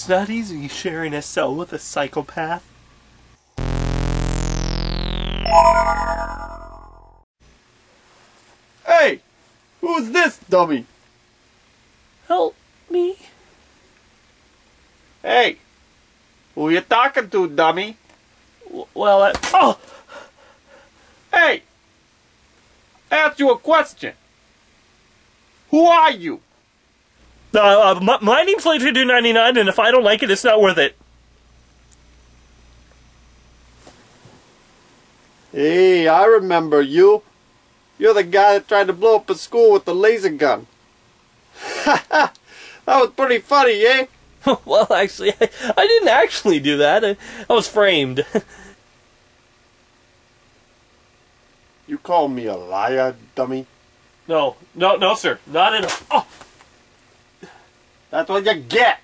It's not easy sharing a cell with a psychopath. Hey! Who's this dummy? Help me. Hey! Who you talking to, dummy? Well, oh! Hey! I asked you a question. Who are you? My name's Later299, and if I don't like it, it's not worth it. Hey, I remember you. You're the guy that tried to blow up a school with the laser gun. Ha ha! That was pretty funny, eh? Well, actually, I didn't actually do that. I was framed. You call me a liar, dummy? No, sir. Not at all. Oh. That's what you get!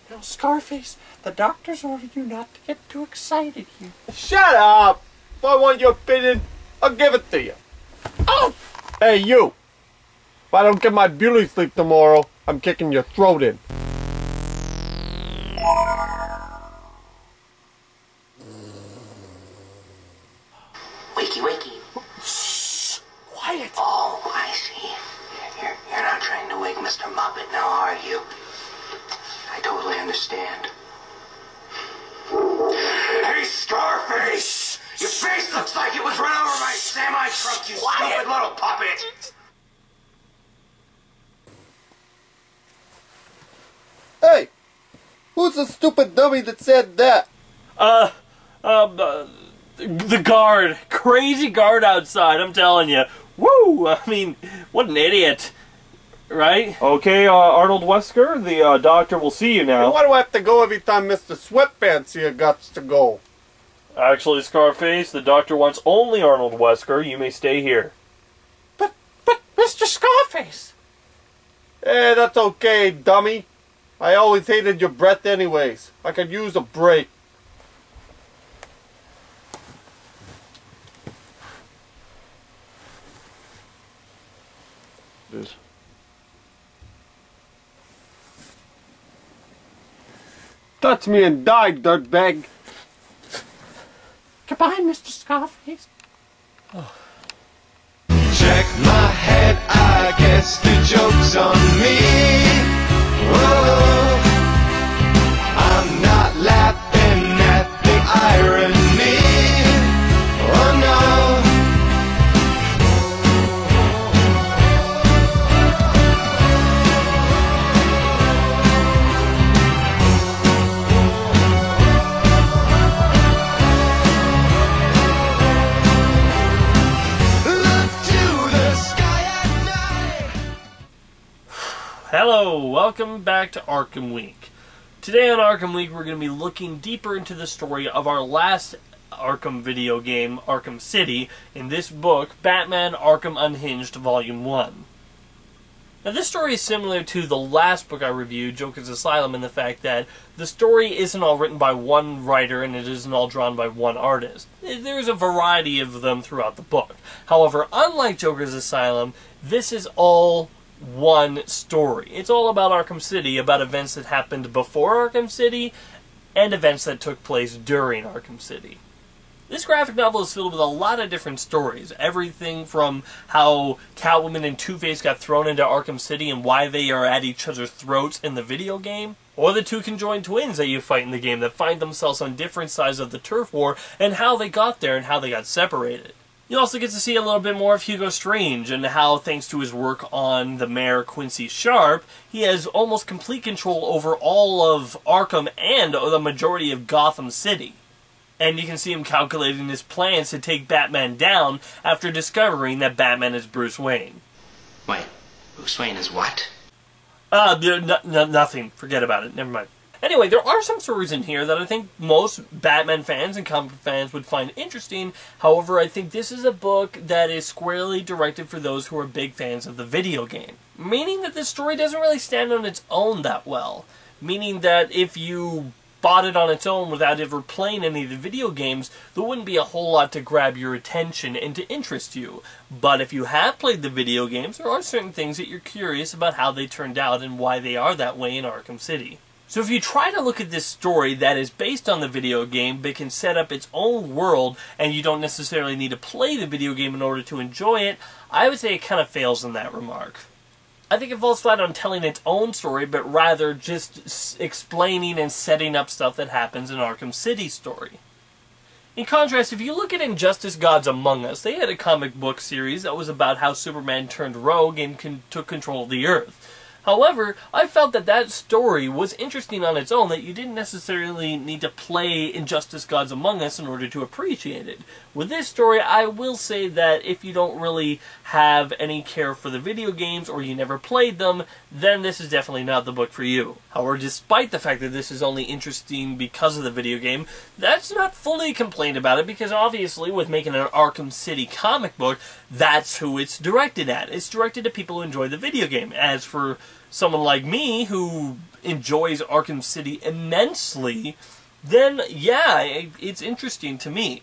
Now, Scarface, the doctors ordered you not to get too excited here. Shut up! If I want your opinion, I'll give it to you. Oh! Hey, you! If I don't get my beauty sleep tomorrow, I'm kicking your throat in. Wakey, wakey. Shh! Quiet! Oh, I see. You're not trying to wake Mr. Muppet now, are you? I totally understand. Hey, Scarface! Your face looks like it was run over by a semi-truck, you stupid little puppet! Hey! Who's the stupid dummy that said that? The guard. Crazy guard outside, I'm telling you. Woo! I mean, what an idiot. Right? Okay, Arnold Wesker, the doctor will see you now. Why do I have to go every time Mr. Sweatpants here got to go? Actually, Scarface, the doctor wants only Arnold Wesker. You may stay here. But, Mr. Scarface! Eh, that's okay, dummy. I always hated your breath anyways. I could use a break. This. Touch me and die, dirtbag. Goodbye, Mr. Scarface. Check my head, I guess the joke's on me. Whoa, I'm not laughing at the irony. Oh no. Hello, welcome back to Arkham Week. Today on Arkham Week, we're going to be looking deeper into the story of our last Arkham video game, Arkham City, in this book, Batman Arkham Unhinged, Volume 1. Now, this story is similar to the last book I reviewed, Joker's Asylum, in the fact that the story isn't all written by one writer and it isn't all drawn by one artist. There's a variety of them throughout the book. However, unlike Joker's Asylum, this is all one story. It's all about Arkham City, about events that happened before Arkham City, and events that took place during Arkham City. This graphic novel is filled with a lot of different stories. Everything from how Catwoman and Two-Face got thrown into Arkham City and why they are at each other's throats in the video game, or the two conjoined twins that you fight in the game that find themselves on different sides of the turf war, and how they got there and how they got separated. You also get to see a little bit more of Hugo Strange and how, thanks to his work on the mayor Quincy Sharp, he has almost complete control over all of Arkham and the majority of Gotham City. And you can see him calculating his plans to take Batman down after discovering that Batman is Bruce Wayne. Wait, Bruce Wayne is what? Nothing. Forget about it. Never mind. Anyway, there are some stories in here that I think most Batman fans and comic fans would find interesting. However, I think this is a book that is squarely directed for those who are big fans of the video game. Meaning that this story doesn't really stand on its own that well. Meaning that if you bought it on its own without ever playing any of the video games, there wouldn't be a whole lot to grab your attention and to interest you. But if you have played the video games, there are certain things that you're curious about how they turned out and why they are that way in Arkham City. So if you try to look at this story that is based on the video game but can set up its own world and you don't necessarily need to play the video game in order to enjoy it, I would say it kind of fails in that remark. I think it falls flat on telling its own story, but rather just explaining and setting up stuff that happens in Arkham City's story. In contrast, if you look at Injustice Gods Among Us, they had a comic book series that was about how Superman turned rogue and took control of the Earth. However, I felt that that story was interesting on its own, that you didn't necessarily need to play Injustice Gods Among Us in order to appreciate it. With this story, I will say that if you don't really have any care for the video games or you never played them, then this is definitely not the book for you. However, despite the fact that this is only interesting because of the video game, that's not fully complained about it, because obviously with making an Arkham City comic book, that's who it's directed at. It's directed to people who enjoy the video game. As for someone like me who enjoys Arkham City immensely, then yeah, it's interesting to me.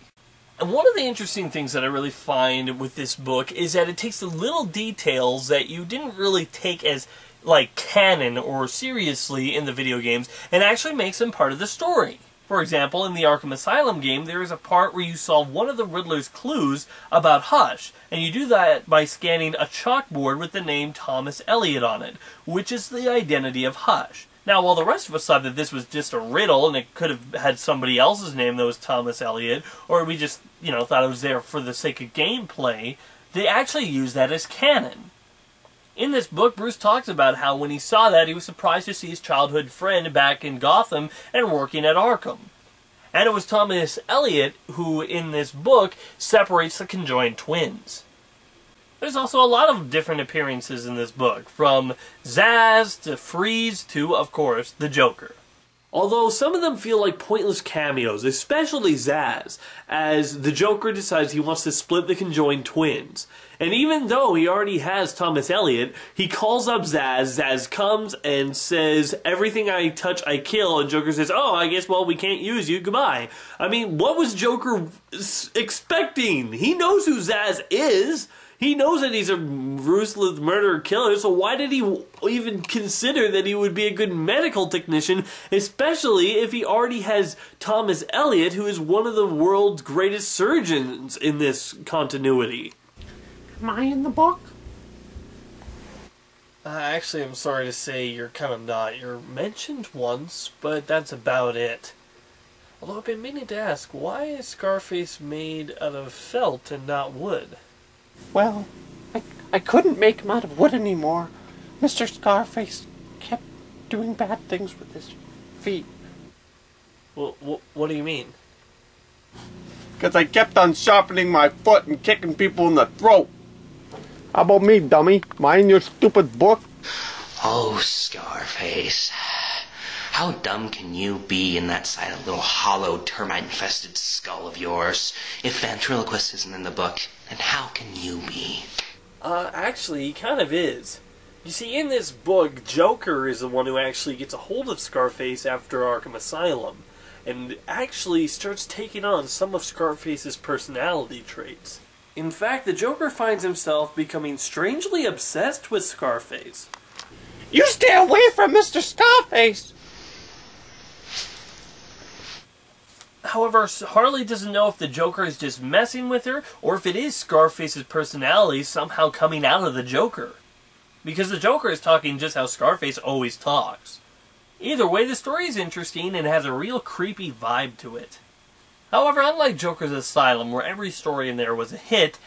And one of the interesting things that I really find with this book is that it takes the little details that you didn't really take as like canon or seriously in the video games and actually makes them part of the story. For example, in the Arkham Asylum game, there is a part where you solve one of the Riddler's clues about Hush, and you do that by scanning a chalkboard with the name Thomas Elliot on it, which is the identity of Hush. Now, while the rest of us thought that this was just a riddle and it could have had somebody else's name that was Thomas Elliot, or we just, thought it was there for the sake of gameplay, they actually use that as canon. In this book, Bruce talks about how when he saw that, he was surprised to see his childhood friend back in Gotham and working at Arkham. And it was Thomas Elliot who, in this book, separates the conjoined twins. There's also a lot of different appearances in this book, from Zsasz to Freeze to, of course, the Joker. Although some of them feel like pointless cameos, especially Zsasz, as the Joker decides he wants to split the conjoined twins. And even though he already has Thomas Elliot, he calls up Zsasz, Zsasz comes and says, "Everything I touch I kill," and Joker says, "Oh, I guess, well, we can't use you, goodbye." I mean, what was Joker expecting? He knows who Zsasz is. He knows that he's a ruthless murderer killer, so why did he even consider that he would be a good medical technician, especially if he already has Thomas Elliot, who is one of the world's greatest surgeons in this continuity? Am I in the book? Actually, I'm sorry to say you're kind of not. You're mentioned once, but that's about it. Although I've been meaning to ask, why is Scarface made out of felt and not wood? Well, I couldn't make him out of wood anymore. Mr. Scarface kept doing bad things with his feet. Well, what do you mean? Because I kept on sharpening my foot and kicking people in the throat. How about me, dummy? Mind your stupid book? Oh, Scarface. How dumb can you be in that silent little hollow termite-infested skull of yours? If ventriloquist isn't in the book, then how can you be? Actually, he kind of is. You see, in this book, Joker is the one who actually gets a hold of Scarface after Arkham Asylum, and actually starts taking on some of Scarface's personality traits. In fact, the Joker finds himself becoming strangely obsessed with Scarface. You stay away from Mr. Scarface! However, Harley doesn't know if the Joker is just messing with her, or if it is Scarface's personality somehow coming out of the Joker. Because the Joker is talking just how Scarface always talks. Either way, the story is interesting and has a real creepy vibe to it. However, unlike Joker's Asylum, where every story in there was a hit,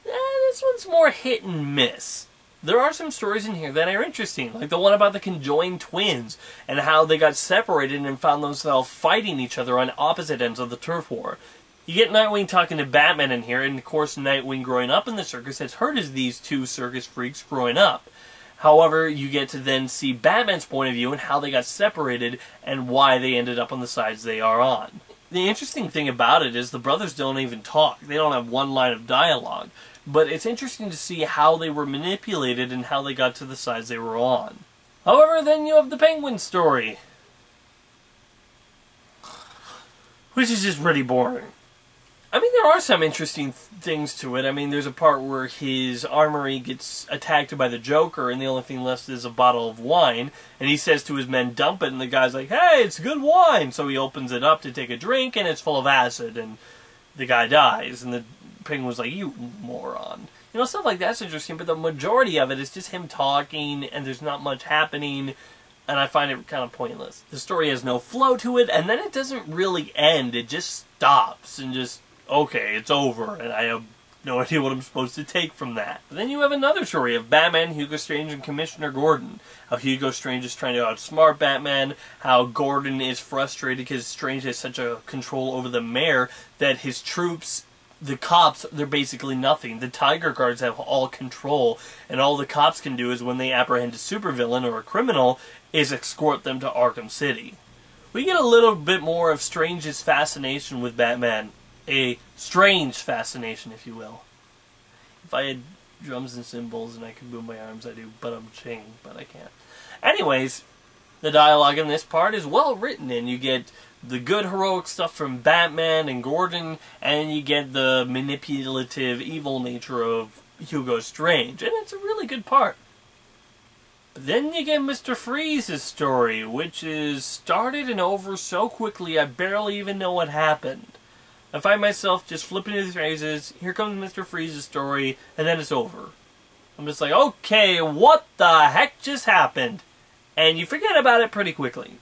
this one's more hit and miss. There are some stories in here that are interesting, like the one about the conjoined twins, and how they got separated and found themselves fighting each other on opposite ends of the turf war. You get Nightwing talking to Batman in here, and of course Nightwing growing up in the circus has heard of these two circus freaks growing up. However, you get to then see Batman's point of view and how they got separated and why they ended up on the sides they are on. The interesting thing about it is the brothers don't even talk. They don't have one line of dialogue. But it's interesting to see how they were manipulated and how they got to the sides they were on. However, then you have the Penguin story, which is just pretty boring. I mean, there are some interesting things to it. I mean, there's a part where his armory gets attacked by the Joker, and the only thing left is a bottle of wine, and he says to his men, dump it, and the guy's like, hey, it's good wine! So he opens it up to take a drink, and it's full of acid, and the guy dies, and the Penguin's like, you moron. You know, stuff like that's interesting, but the majority of it is just him talking, and there's not much happening, and I find it kind of pointless. The story has no flow to it, and then it doesn't really end. It just stops, and just, okay, it's over, and I have no idea what I'm supposed to take from that. But then you have another story of Batman, Hugo Strange, and Commissioner Gordon. How Hugo Strange is trying to outsmart Batman, how Gordon is frustrated because Strange has such a control over the mayor that his troops, the cops, they're basically nothing. The Tiger Guards have all control, and all the cops can do is when they apprehend a supervillain or a criminal, is escort them to Arkham City. We get a little bit more of Strange's fascination with Batman. A strange fascination, if you will. If I had drums and cymbals and I could move my arms, I do, but I'm chained, but I can't. Anyways, the dialogue in this part is well written, and you get the good heroic stuff from Batman and Gordon, and you get the manipulative, evil nature of Hugo Strange, and it's a really good part. Then you get Mr. Freeze's story, which is started and over so quickly I barely even know what happened. I find myself just flipping through the phrases, here comes Mr. Freeze's story, and then it's over. I'm just like, okay, what the heck just happened? And you forget about it pretty quickly.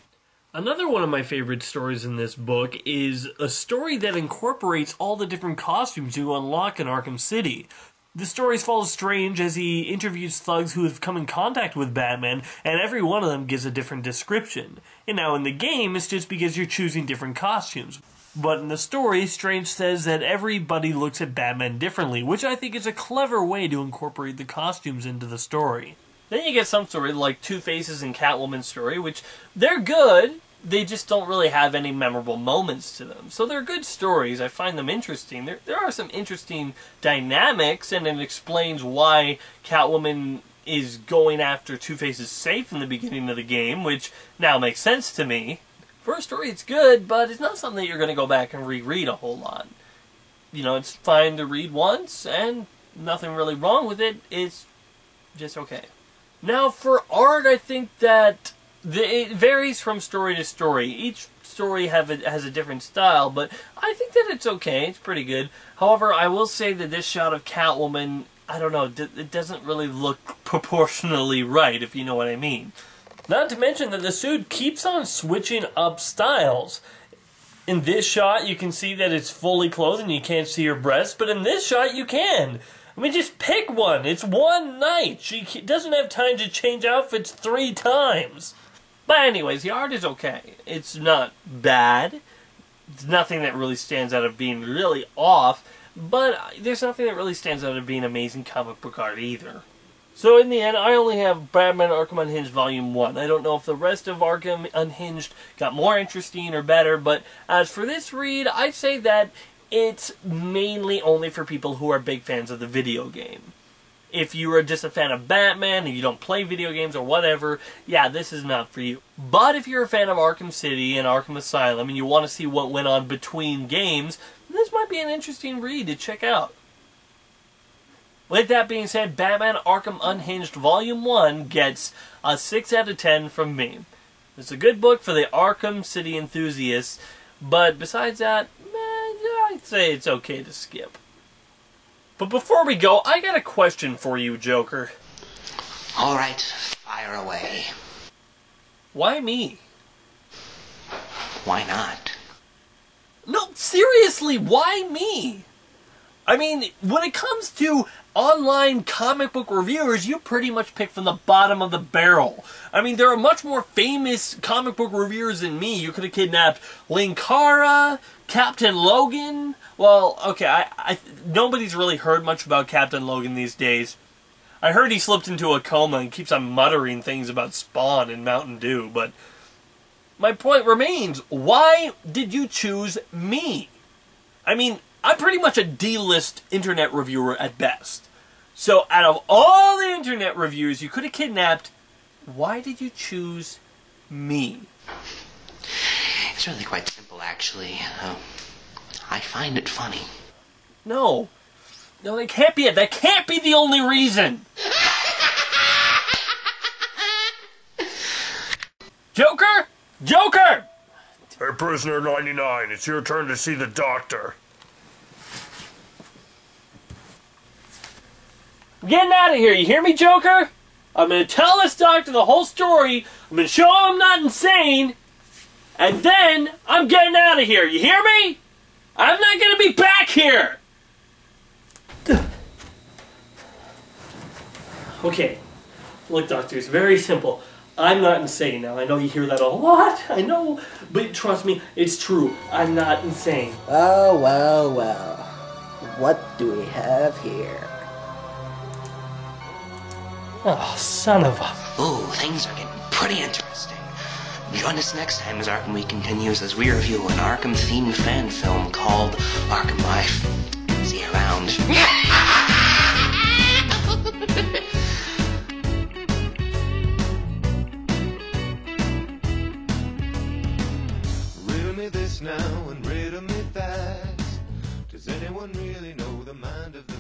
Another one of my favorite stories in this book is a story that incorporates all the different costumes you unlock in Arkham City. The story follows Strange as he interviews thugs who have come in contact with Batman, and every one of them gives a different description. And now in the game, it's just because you're choosing different costumes. But in the story, Strange says that everybody looks at Batman differently, which I think is a clever way to incorporate the costumes into the story. Then you get some story like Two-Face's and Catwoman's story, which they're good, they just don't really have any memorable moments to them. So they're good stories, I find them interesting. There are some interesting dynamics, and it explains why Catwoman is going after Two-Face's safe in the beginning of the game, which now makes sense to me. For a story, it's good, but it's not something that you're going to go back and reread a whole lot. You know, it's fine to read once, and nothing really wrong with it. It's just okay. Now, for art, I think that it varies from story to story. Each story has a different style, but I think that it's okay. It's pretty good. However, I will say that this shot of Catwoman, I don't know, it doesn't really look proportionally right, if you know what I mean. Not to mention that the suit keeps on switching up styles. In this shot, you can see that it's fully clothed and you can't see her breasts, but in this shot, you can. I mean, just pick one. It's one night. She doesn't have time to change outfits 3 times. But anyways, the art is okay. It's not bad. It's nothing that really stands out of being really off, but there's nothing that really stands out of being amazing comic book art either. So in the end, I only have Batman Arkham Unhinged Volume 1. I don't know if the rest of Arkham Unhinged got more interesting or better, but as for this read, I'd say that it's mainly only for people who are big fans of the video game. If you are just a fan of Batman and you don't play video games or whatever, yeah, this is not for you. But if you're a fan of Arkham City and Arkham Asylum and you want to see what went on between games, this might be an interesting read to check out. With that being said, Batman Arkham Unhinged Volume 1 gets a 6 out of 10 from me. It's a good book for the Arkham City enthusiasts, but besides that, I'd say it's okay to skip. But before we go, I got a question for you, Joker. Alright, fire away. Why me? Why not? No, seriously, why me? I mean, when it comes to online comic book reviewers, you pretty much pick from the bottom of the barrel. I mean, there are much more famous comic book reviewers than me. You could have kidnapped Linkara, Captain Logan. Well, okay, nobody's really heard much about Captain Logan these days. I heard he slipped into a coma and keeps on muttering things about Spawn and Mountain Dew, but my point remains, why did you choose me? I mean, I'm pretty much a D-list internet reviewer at best. So out of all the internet reviews you could have kidnapped, why did you choose me? It's really quite simple, actually. I find it funny. No. No, that can't be it. That can't be the only reason. Joker? Joker! Hey, Prisoner 99, it's your turn to see the doctor. I'm getting out of here. You hear me, Joker? I'm going to tell this doctor the whole story. I'm going to show him I'm not insane. And then I'm getting out of here. You hear me? I'm not going to be back here. Okay. Look, doctor, it's very simple. I'm not insane now. I know you hear that a lot. I know. But trust me, it's true. I'm not insane. Oh, well, well. What do we have here? Oh, son of a... Ooh, things are getting pretty interesting. Join us next time as Arkham Week continues as we review an Arkham-themed fan film called Arkham Life. See you around. Riddle me this now and riddle me that. Does anyone really know the mind of the